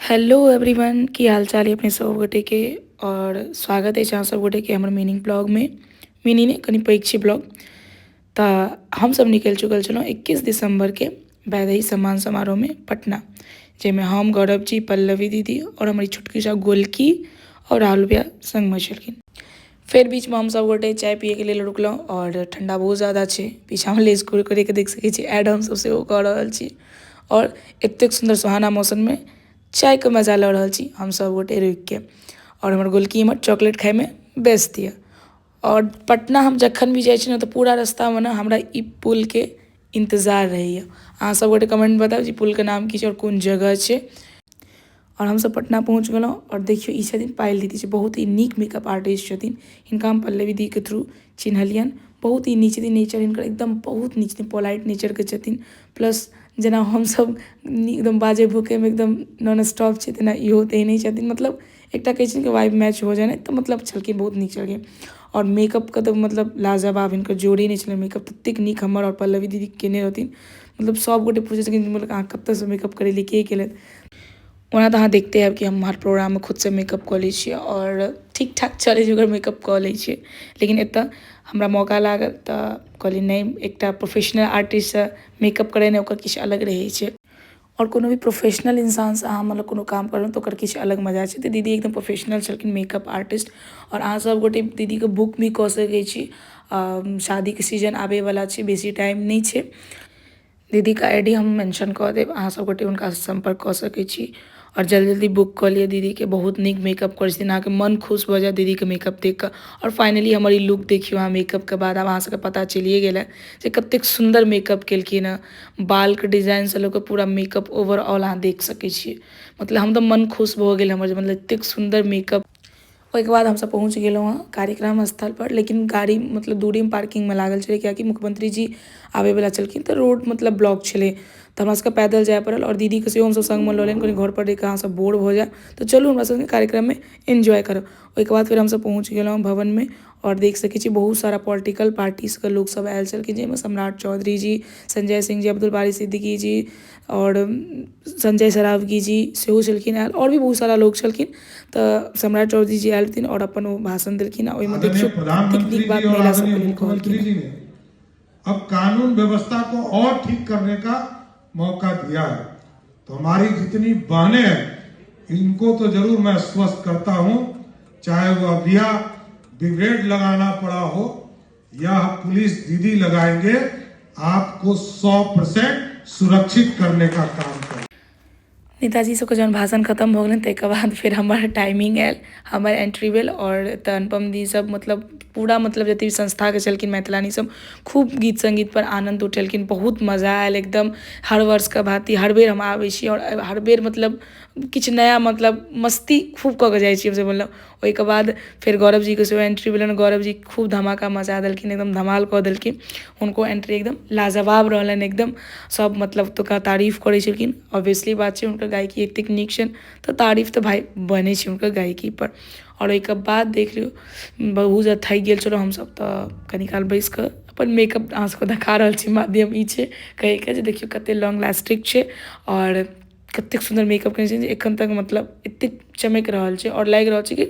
Hello everyone की हाल चाल है अपने सब गोटे के और स्वागत है अहाँ सब गोटे के हमर मिनी ब्लॉग में मिनी ने कनी पैघ छै ब्लॉग। तो हम सब निकल चुकल छलहुँ 21 दिसंबर के वैदेही सम्मान समारोह में पटना, जैमें हम गौरव जी, पल्लवी दीदी और हमारी छोटकी सा गोलकी और राहुल भैया संग में छलखिन। फिर बीच में हम सब गोटे चाय पिए के लिए रुकलहुँ और ठंडा बहुत ज़्यादा है, पीछा में लेस करे के देख सकै छी ऐड हम सब सेहो कऽ रहल छी और एतेक सुंदर सुहाना मौसम में चाय के मजा लऽ रहल छी हम सब गोटे रुक के। और हमर गोलकी हमर चॉकलेट खाए में व्यस्त है। और पटना हम जखन भी जाइ छी ना तो पूरा रास्ता में ना हमरा ई पुल के इंतजार रही है। अहाँ सब गोटे कमेंट बताओ जी पुल के नाम की छै और कोन जगह छै। और हम सब पटना पहुँच गलहुँ और देखियो ई छथिन पायल दीदी छै, बहुत ही नीक मेकअप आर्टिस्ट छथिन। हिनका हम पल्लवी दी के थ्रू चिन्हलियन। बहुत ही नीक छथिन, नेचर हिनकर एकदम बहुत नीक छथिन, पोलाइट नेचर के छथिन। प्लस जेना हम सब एकदम बाजे भूके में एकदम नॉन स्टॉप छै तेना इहो तेहने छथिन। मतलब एकटा कहै छै कि वाइब मैच हो जाए ना, तो मतलब छलखिन बहुत नीक छलखिन। और मेकअप का तो मतलब लाजवाब, हिनकर जोड़ी नहीं छलै। मेकअप ततेक नीक हमर और पल्लवी दीदी केने रहथिन। मतलब सब गोटे पूछे छथिन मतलब अहाँ कतऽसँ मेकअप करेली, के केलथि। ओना तो अहाँ देखते हैं कि हम हर प्रोग्राम में खुद से मेकअप कऽ लै छियै और ठीक ठाक चलै छै ओकर मेकअप कऽ लै छियै। लेकिन एतऽ हमरा मौका लागल तऽ कहलियै नहीं, एकटा प्रोफेशनल आर्टिस्ट से मेकअप करेनाइ ओकर किछु अलग रहै छै। और कोनो भी प्रोफेशनल इंसान से अहाँ मतलब कोनो काम करलहुँ तो ओकर किछु अलग मजा छै। तऽ दीदी एकदम प्रोफेशनल छलखिन मेकअप आर्टिस्ट। और अहाँ सब गोटे दीदी के बुक भी कऽ सकै छी। शादी के सीजन आबे वाला छै, बेसी टाइम नहीं छै। दीदी का आईडी हम मेंशन कऽ देब, अहाँ सब गोटे हुनका संपर्क कऽ सकै छी और जल्दी जल्दी बुक कऽ लिअ। दीदी के बहुत नीक मेकअप करै छथिन, अहाँके मन खुश भऽ जायत दीदी के मेकअप देख कऽ। और फाइनली हमर ई लुक देखियो अहाँ मेकअप के बाद, आब अहाँ सबके पता चलिए गेल है जे कतेक सुंदर मेकअप केलखिन हँ। बाल के डिजाइन से लऽ कऽ पूरा मेकअप ओवरऑल अहाँ देख सकै छियै। मतलब हम तो मन खुश भऽ गेल हमर, मतलब एतेक सुंदर मेकअप। ओहिके बाद हम सब पहुँच गेलहुँ हँ कार्यक्रम स्थल पर, लेकिन गाड़ी मतलब दूरी में पार्किंग में लागल छलै कियाकि मुख्यमंत्री जी आबे वाला छलखिन तो रोड मतलब ब्लॉक छलै। तो हमरा सबके पैदल जाए पड़ल और दीदी के सेहो हम सब संग में लऽ लेन, कहीं घर पर रहि कऽ अहाँ सब बोर हो जाए तो चलू हमरा संगे कार्यक्रम में एंजॉय करब। ओहिके बाद फिर हम सब पहुँच गेलहुँ भवन में और देख सकै छी बहुत सारा पॉलिटिकल पार्टीज के लोग सब आयल छलखिन, जाहिमे सम्राट चौधरी जी, संजय सिंह जी, अब्दुल बारी सिद्दीकी जी और संजय सरावगी जी सेहो छलखिन आयल, और भी बहुत सारा लोग छलखिन। तो सम्राट चौधरी जी आयल थिन और अपन वो भाषण देलखिन। ओहिमे देखियो प्रधानमंत्री नीक बात जी और महिला सबके आदरणीय लेल मुख्यमंत्री कहलखिन। जी ने अब कानून व्यवस्था को और ठीक करने का मौका दिया है। तो हमारी जितनी बहनें हैं इनको तो जरूर मैं आश्वस्त करता हूं, चाहे वो अभिया ब्रिगेड लगाना पड़ा हो या पुलिस दीदी लगाएंगे, आपको 100% सुरक्षित करने का काम करें। नेताजी सबके जब भाषण खत्म हो गए तक बाद फिर हमार टाइमिंग आयल, हमार एंट्री भेल। और तऽ अनुपम दी सब मतलब पूरा मतलब जते भी संस्था के छलखिन मैथिलानी सब खूब गीत संगीत पर आनंद उठेलखिन, बहुत मजा आयल एकदम। हर वर्ष के भांति हर बेर हम आबै छी और हर बेर मतलब किछु नया मतलब मस्ती खूब कऽ के जाइ छी हमसब। मतलब ओहिके बाद फिर गौरव जी के सेहो एंट्री भेलनि, गौरव जी खूब धमाका मचा देलखिन, एकदम धमाल कऽ देलखिन। हुनको एंट्री एकदम लाजवाब रहलनि एकदम। सब मतलब ओतुका तारीफ करै छलखिन, ऑब्वियसली बात छै हुनकर गायकी एतेक नीक छनि तऽ तारीफ तऽ भाई बनै छै हुनकर गायकी पर। और ओहिके बाद देख लियौ बहुत ज्यादा थकि गेल छलहुँ हमसब, तऽ कनी काल बैस कऽ अपन मेकअप अहाँ सबके देखा रहल छी। माध्यम ई छै कहैके जे देखियौ कतेक लॉन्ग लास्टिक छै और कतेक सुंदर मेकअप केने छै जे एखन तक मतलब एतेक चमकि रहल छै और लागि रहल छै कि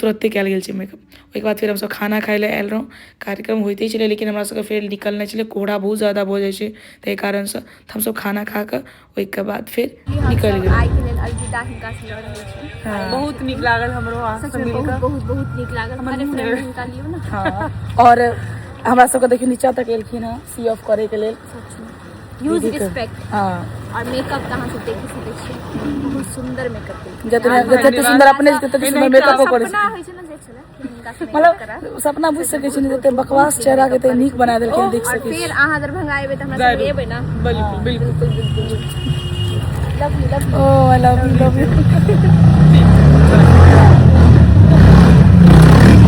तुरंते कयल गेल छै मेकअप। ओहिके बाद फिर हमसब खाना खाय लए आयल रहौँ, कार्यक्रम होइते छलै लेकिन हमरा सबके फेर निकलनाइ छलै, कोहरा बहुत ज़्यादा भऽ जाइ छै ताहि कारणसँ। तऽ हमसब खाना खा कऽ ओहिके बाद फिर निकलि गेलहुँ। आइ के लेल अलविदा हिनका से लऽ रहल छी। बहुत नीक लागल हमरो अहाँ से मिल कऽ, बहुत बहुत नीक लागल। हमारे फ्रेंड हिनका लियो ना। हाँ और हमरा सबके देखियो नीचा तक एलखिन हँ सी ऑफ करे के लेल। Use respect. हाँ और मेकअप कहाँ से देख सकै छियै, बहुत सुंदर मेकअप केलखिन। जते सुंदर अपने जते सुंदर मेकअप करै छै। सपना होइ छै ना जे छले हिनका से मेकअप करा, मतलब सपना बुझि सकै छी, जते बकवास चेहरा के नीक बना देलखिन, देख और सकै छी। फिर अहाँ दरभंगा एबै तऽ हमरा संगे एबै ना। बिल्कुल बिल्कुल। Love you. Oh I love you.